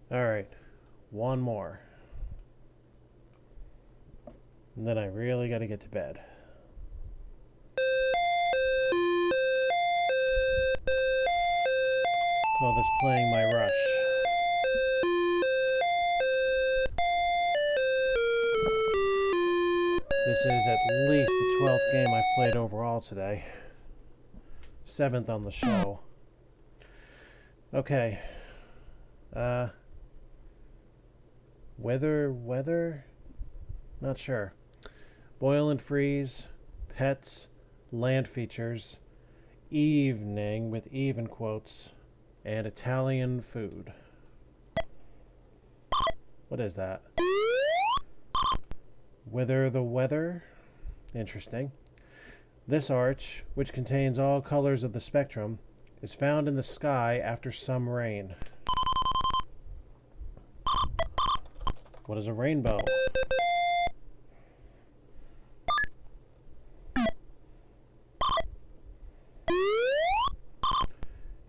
Alright, one more. And then I really gotta get to bed. Call this playing my rush. This is at least the 12th game I've played overall today. 7th on the show. Okay. Weather? Not sure. Boil and freeze, pets, land features, evening with even quotes, and Italian food. What is that? Wither the weather? Interesting. This arch, which contains all colors of the spectrum, is found in the sky after some rain. What is a rainbow?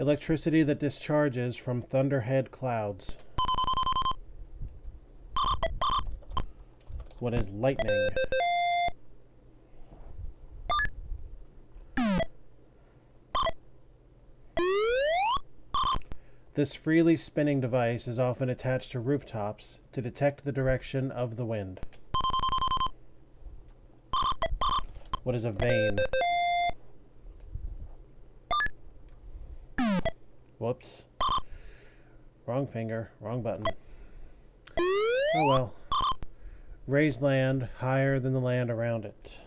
Electricity that discharges from thunderhead clouds. What is lightning? This freely spinning device is often attached to rooftops to detect the direction of the wind. What is a vane? Whoops. Wrong finger, wrong button. Oh well. Raised land higher than the land around it.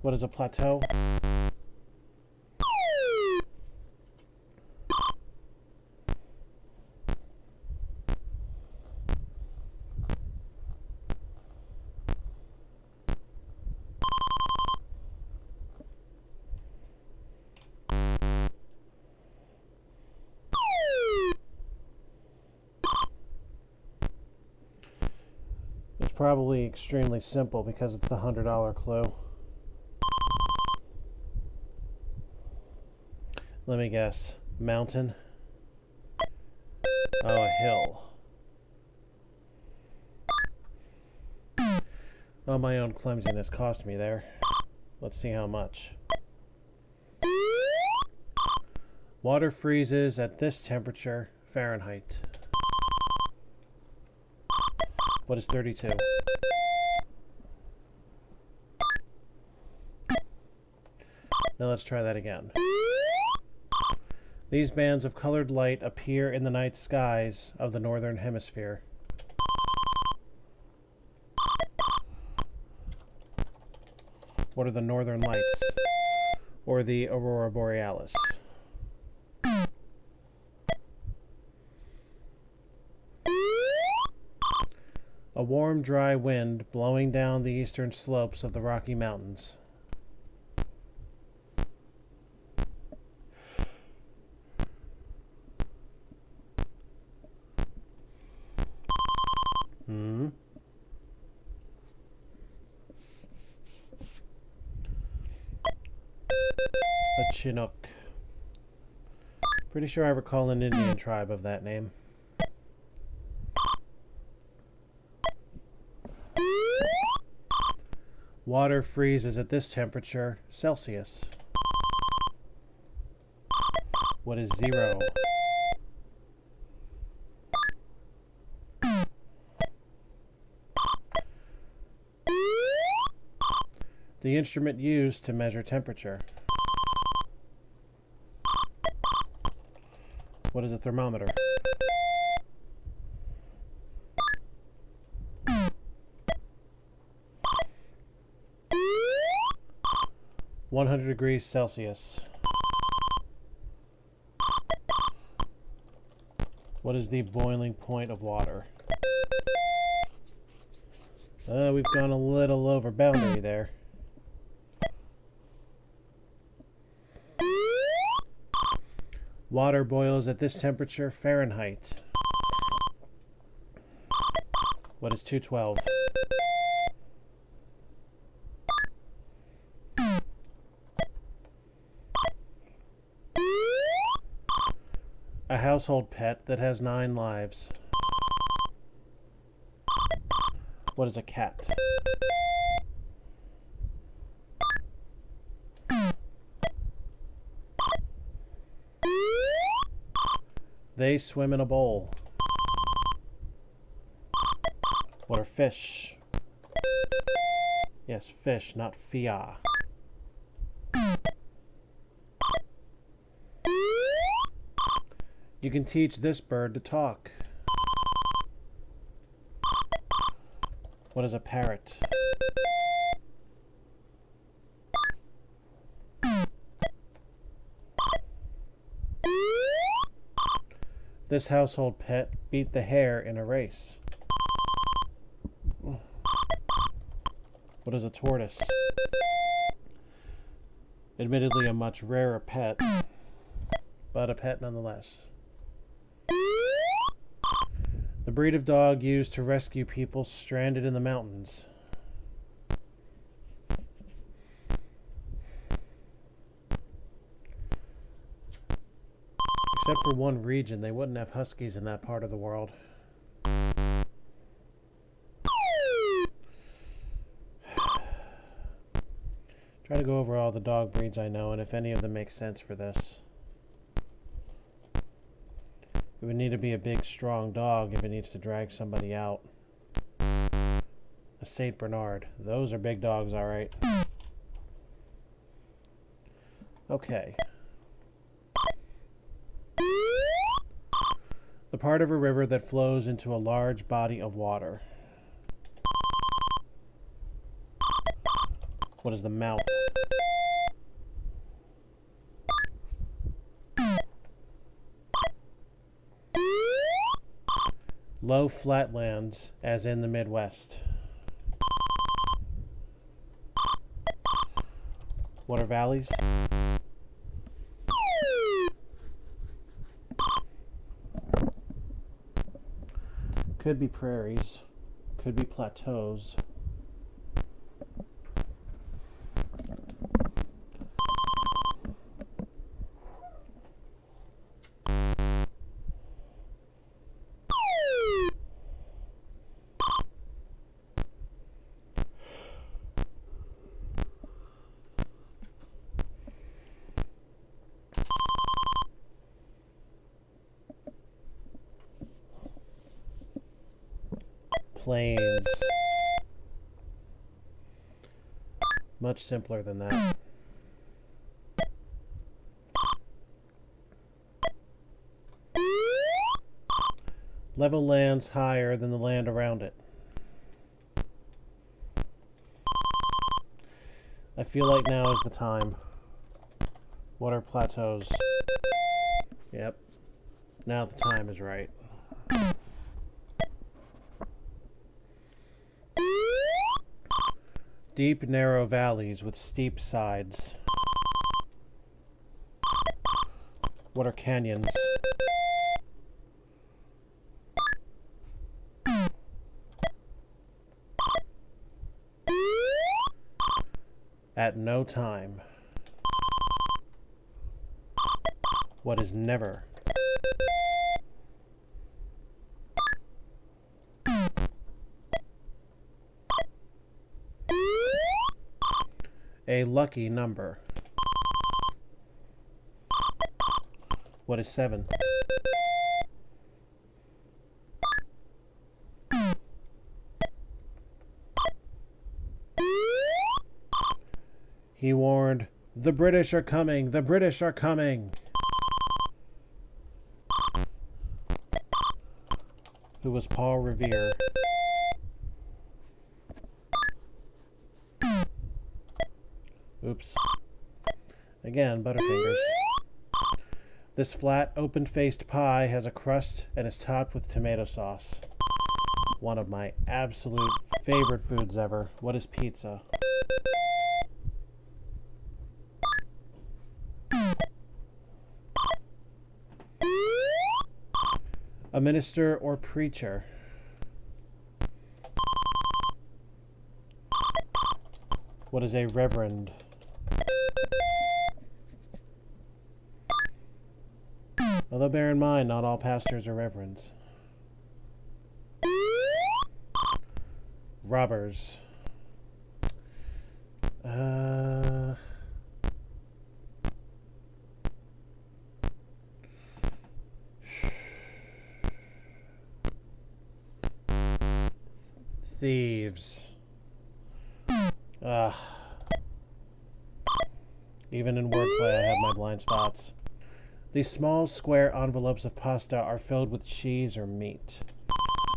What is a plateau? It's probably extremely simple because it's the $100 clue. Let me guess. Mountain? Oh, a hill. Oh, my own clumsiness cost me there. Let's see how much. Water freezes at this temperature, Fahrenheit. What is 32? Now let's try that again. These bands of colored light appear in the night skies of the northern hemisphere. What are the northern lights? Or the aurora borealis? A warm, dry wind blowing down the eastern slopes of the Rocky Mountains. A Chinook. Pretty sure I recall an Indian tribe of that name. Water freezes at this temperature, Celsius. What is 0? The instrument used to measure temperature. What is a thermometer? (100°C). What is the boiling point of water? We've gone a little over boundary there. Water boils at this temperature, Fahrenheit. What is 212? A household pet that has 9 lives. What is a cat? They swim in a bowl. What are fish? Yes, fish, not fia. You can teach this bird to talk. What is a parrot? This household pet beat the hare in a race. What is a tortoise? Admittedly a much rarer pet, but a pet nonetheless. The breed of dog used to rescue people stranded in the mountains. Except for one region, they wouldn't have huskies in that part of the world. Try to go over all the dog breeds I know and if any of them make sense for this. It would need to be a big, strong dog if it needs to drag somebody out. A Saint Bernard. Those are big dogs, all right. Okay. The part of a river that flows into a large body of water. What is the mouth? Low flatlands, as in the Midwest. What are valleys? Could be prairies, could be plateaus. Plains. Much simpler than that. Level lands higher than the land around it. I feel like now is the time. What are plateaus? Yep. Now the time is right. Deep, narrow valleys with steep sides. What are canyons? At no time. What is never? A lucky number. What is 7? He warned, "The British are coming! The British are coming!" Who was Paul Revere? Oops. Again, Butterfingers. This flat, open-faced pie has a crust and is topped with tomato sauce. One of my absolute favorite foods ever. What is pizza? A minister or preacher? What is a reverend? Although bear in mind, not all pastors are reverends. Robbers. Thieves. Even in wordplay, I have my blind spots. These small square envelopes of pasta are filled with cheese or meat.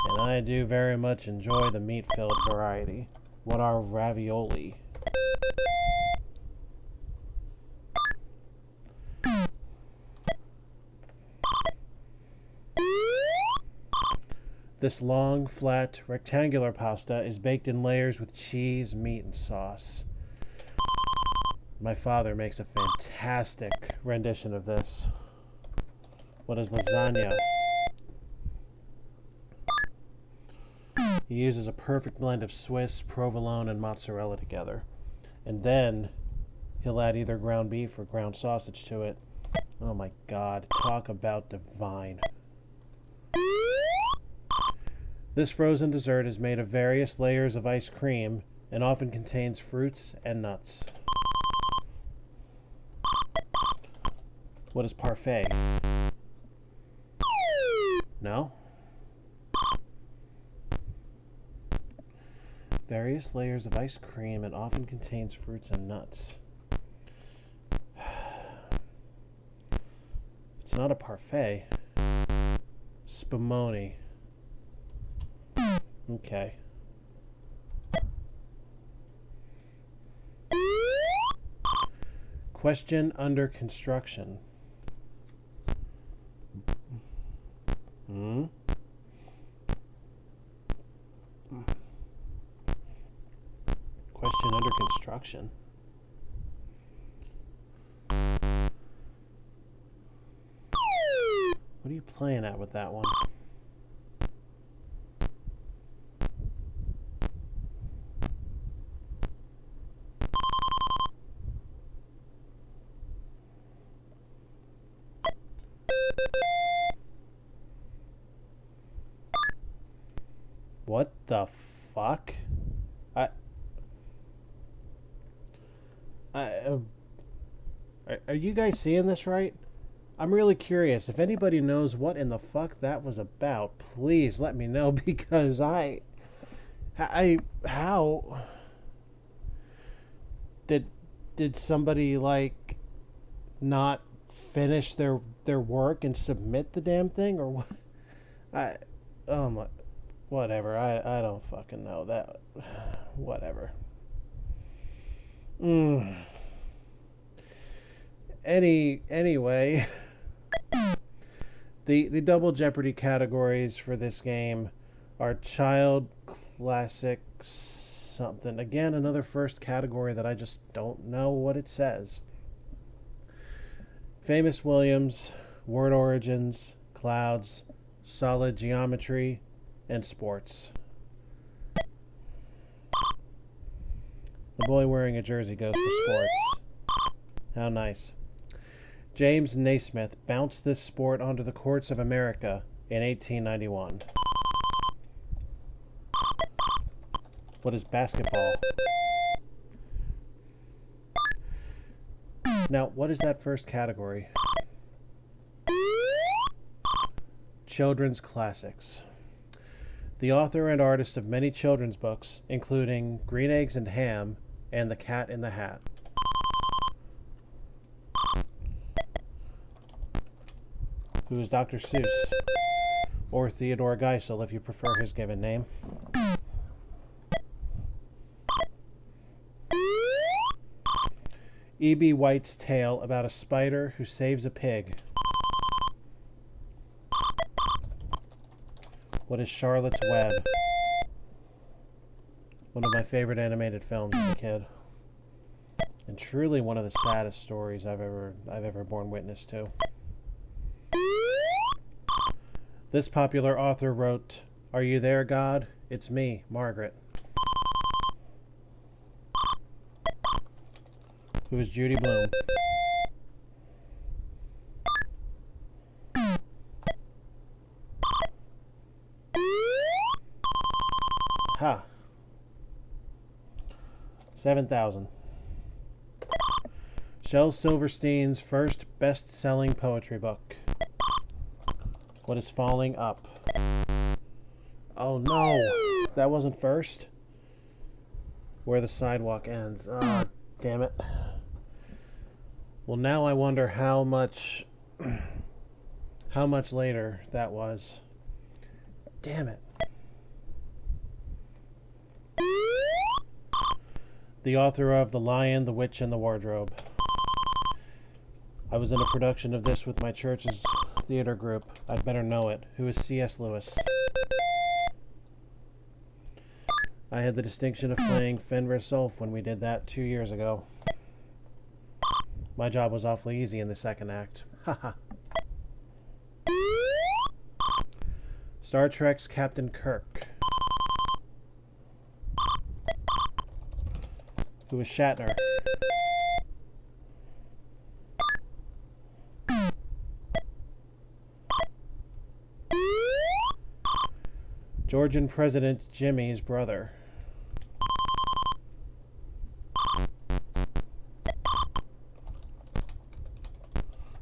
And I do very much enjoy the meat-filled variety. What are ravioli? This long, flat, rectangular pasta is baked in layers with cheese, meat, and sauce. My father makes a fantastic rendition of this. What is lasagna? He uses a perfect blend of Swiss, provolone, and mozzarella together. And then he'll add either ground beef or ground sausage to it. Oh my God, talk about divine. This frozen dessert is made of various layers of ice cream and often contains fruits and nuts. What is parfait? No? Various layers of ice cream and often contains fruits and nuts. It's not a parfait. Spumoni. Okay. Question under construction. Question under construction. What are you playing at with that one? What the fuck? Are you guys seeing this right? I'm really curious. If anybody knows what in the fuck that was about, please let me know, because how did somebody like not finish their work and submit the damn thing, or what? Oh my, whatever. I don't fucking know that. Whatever. Anyway, the double Jeopardy categories for this game are child, classic, something. Again, another first category that I just don't know what it says. Famous Williams, word origins, clouds, solid geometry, and sports. The boy wearing a jersey goes for sports. How nice. James Naismith bounced this sport onto the courts of America in 1891. What is basketball? Now, what is that first category? Children's classics. The author and artist of many children's books, including Green Eggs and Ham and The Cat in the Hat. Who is Dr. Seuss? Or Theodore Geisel, if you prefer his given name. E.B. White's tale about a spider who saves a pig. What is Charlotte's Web? One of my favorite animated films as a kid. And truly one of the saddest stories I've ever borne witness to. This popular author wrote, "Are you there, God? It's me, Margaret." Who is Judy Blume? Ha. 7,000. Shel Silverstein's first best-selling poetry book. What is falling up? Oh no, that wasn't first. Where the sidewalk ends. Ah, damn it. Well, now I wonder how much later that was. Damn it. The author of The Lion, the Witch, and the Wardrobe. I was in a production of this with my church's theater group. I'd better know it. Who is C.S. Lewis? I had the distinction of playing Fenris Ulf when we did that 2 years ago. My job was awfully easy in the second act. Haha. Star Trek's Captain Kirk. Who is Shatner? Georgian President Jimmy's brother.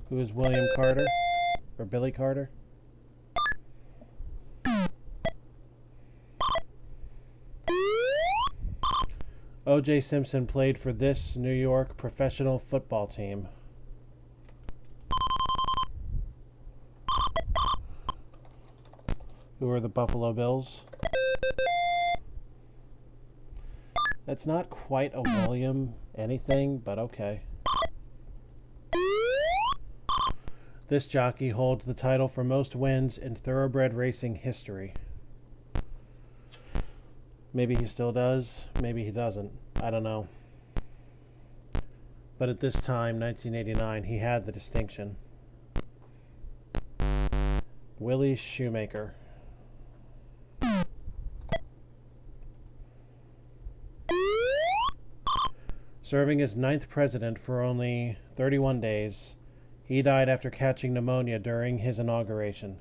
Who is William Carter? Or Billy Carter? O.J. Simpson played for this New York professional football team. Who are the Buffalo Bills? That's not quite a William anything, but okay. This jockey holds the title for most wins in thoroughbred racing history. Maybe he still does, maybe he doesn't. I don't know. But at this time, 1989, he had the distinction. Willie Shoemaker. Serving as 9th president for only 31 days, he died after catching pneumonia during his inauguration.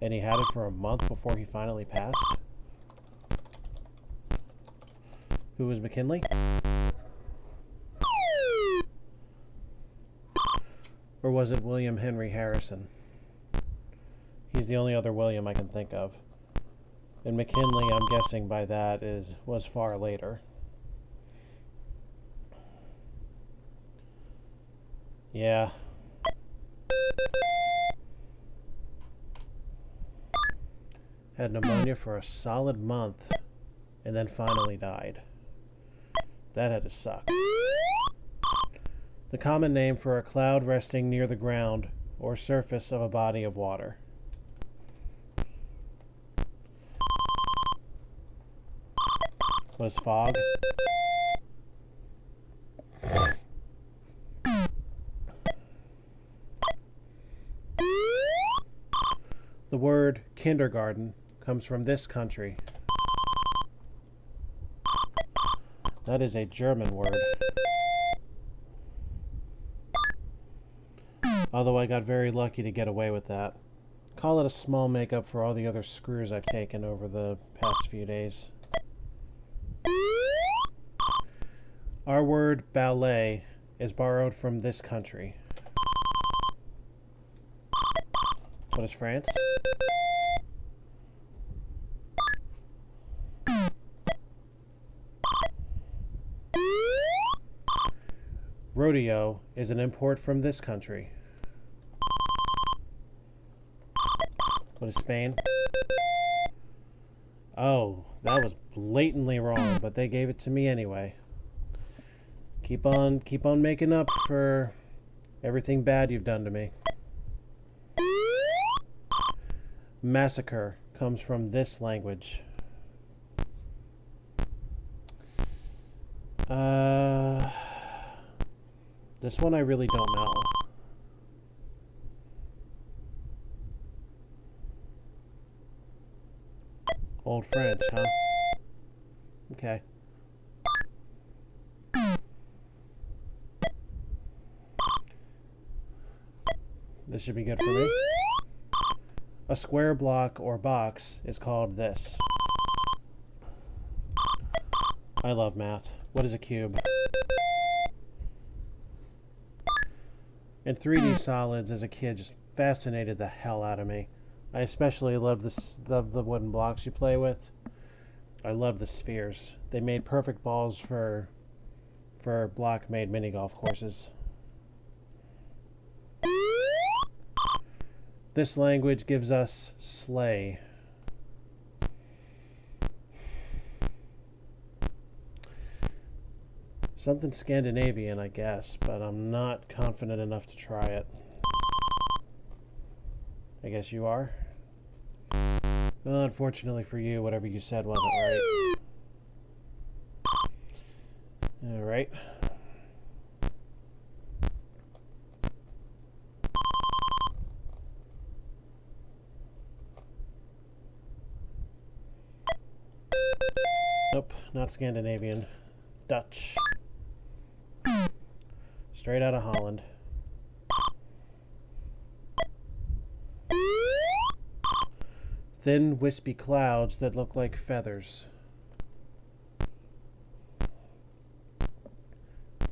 And he had it for a month before he finally passed. Who was McKinley? Or was it William Henry Harrison? He's the only other William I can think of. And McKinley, I'm guessing by that, was far later. Yeah. Had pneumonia for a solid month and then finally died. That had to suck. The common name for a cloud resting near the ground or surface of a body of water. What is fog? The word kindergarten comes from this country. That is a German word. Although I got very lucky to get away with that. Call it a small makeup for all the other screws I've taken over the past few days. Our word ballet is borrowed from this country. What is France? Rodeo is an import from this country. What is Spain? Oh, that was blatantly wrong, but they gave it to me anyway. Keep on making up for everything bad you've done to me. Massacre comes from this language. This one I really don't know. Old French, huh? Okay. This should be good for me. A square block or box is called this. I love math. What is a cube? And 3D solids as a kid just fascinated the hell out of me. I especially love the wooden blocks you play with. I love the spheres. They made perfect balls for block-made mini golf courses. This language gives us sleigh. Something Scandinavian, I guess, but I'm not confident enough to try it. I guess you are? Well, unfortunately for you, whatever you said wasn't right. Alright. Nope, not Scandinavian. Dutch. Straight out of Holland. Thin, wispy clouds that look like feathers.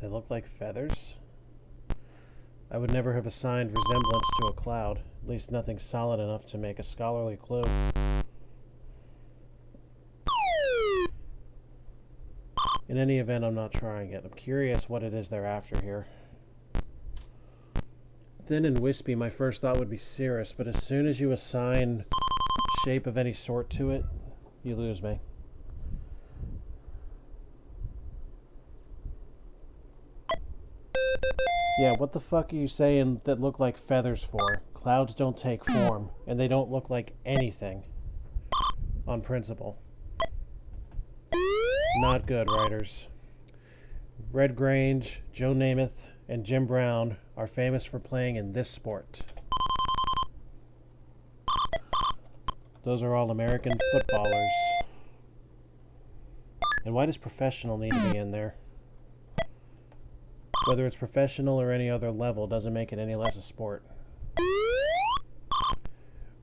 They look like feathers? I would never have assigned resemblance to a cloud, at least nothing solid enough to make a scholarly clue. In any event, I'm not trying it. I'm curious what it is they're after here. Thin and wispy, my first thought would be cirrus, but as soon as you assign shape of any sort to it, you lose me. Yeah, what the fuck are you saying that look like feathers for? Clouds don't take form, and they don't look like anything. On principle. Not good, writers. Red Grange, Joe Namath, and Jim Brown are famous for playing in this sport. Those are all American footballers. And why does professional need to be in there? Whether it's professional or any other level doesn't make it any less a sport.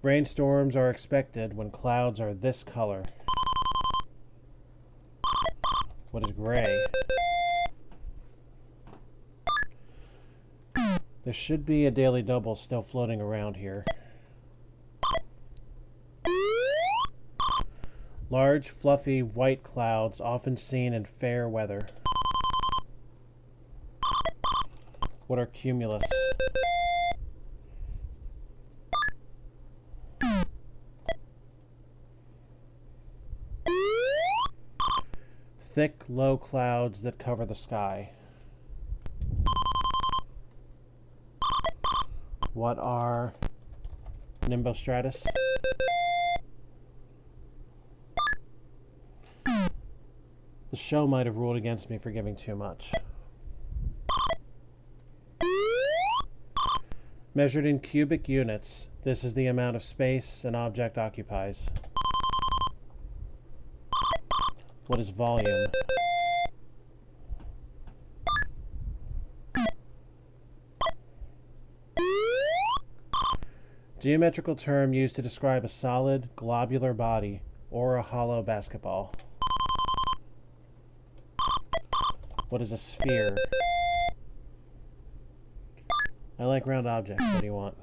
Rainstorms are expected when clouds are this color. What is gray? There should be a daily double still floating around here. Large, fluffy, white clouds often seen in fair weather. What are cumulus? Thick, low clouds that cover the sky. What are nimbostratus? The show might have ruled against me for giving too much. Measured in cubic units, this is the amount of space an object occupies. What is volume? Geometrical term used to describe a solid, globular body or a hollow basketball. What is a sphere? I like round objects. What do you want?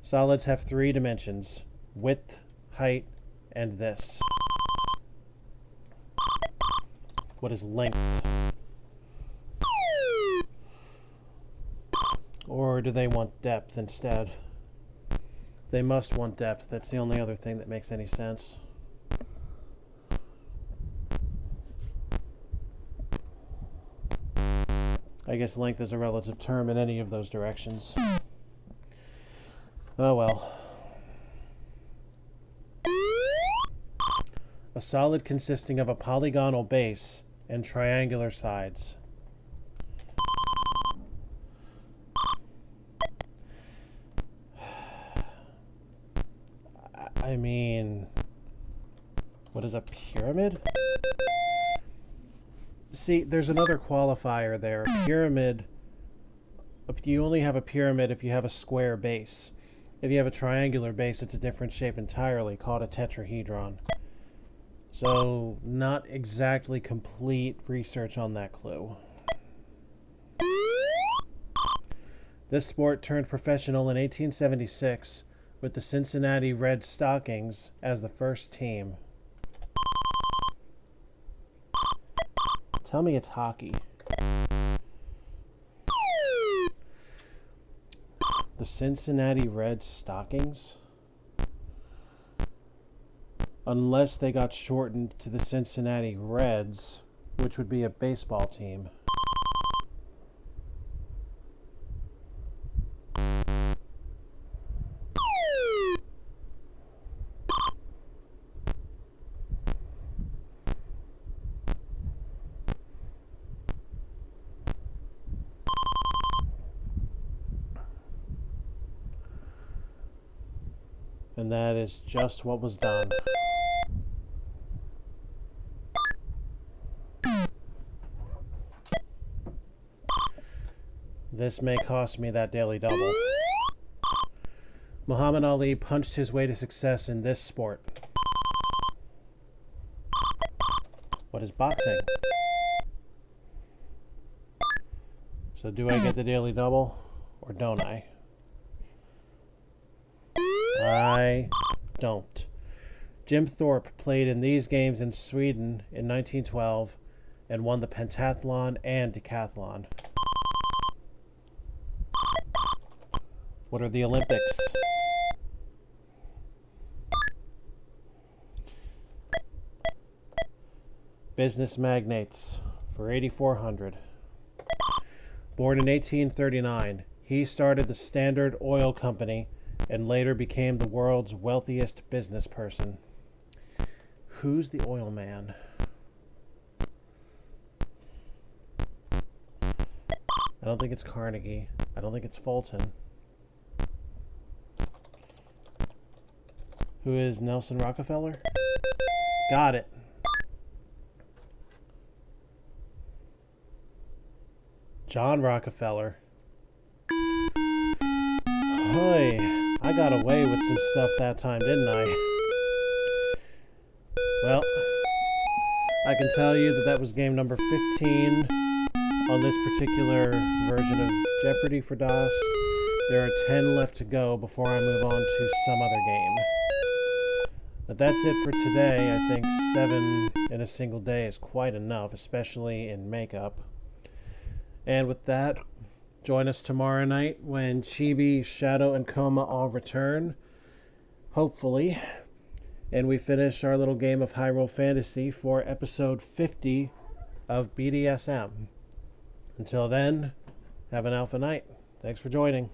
Solids have 3 dimensions: width, height, and this. What is length? Or do they want depth instead? They must want depth. That's the only other thing that makes any sense. I guess length is a relative term in any of those directions. Oh well. A solid consisting of a polygonal base and triangular sides. I mean, what is a pyramid? See, there's another qualifier there. Pyramid, you only have a pyramid if you have a square base. If you have a triangular base, it's a different shape entirely, called a tetrahedron. So, not exactly complete research on that clue. This sport turned professional in 1876 with the Cincinnati Red Stockings as the first team. Tell me it's hockey. The Cincinnati Red Stockings? Unless they got shortened to the Cincinnati Reds, which would be a baseball team. And that is just what was done. This may cost me that daily double. Muhammad Ali punched his way to success in this sport. What is boxing? So do I get the daily double or don't I? I don't. Jim Thorpe played in these games in Sweden in 1912 and won the pentathlon and decathlon. What are the Olympics? Business magnates for 8,400. Born in 1839, he started the Standard Oil Company and later became the world's wealthiest business person. Who's the oil man? I don't think it's Carnegie. I don't think it's Fulton. Who is Nelson Rockefeller? Got it. John Rockefeller. Hoy, I got away with some stuff that time, didn't I? Well, I can tell you that was game number 15 on this particular version of Jeopardy for DOS. There are 10 left to go before I move on to some other game. But that's it for today. I think 7 in a single day is quite enough, especially in makeup. And with that, join us tomorrow night when Chibi, Shadow, and Coma all return, hopefully, and we finish our little game of Hyrule Fantasy for episode 50 of BDSM. Until then, have an alpha night. Thanks for joining.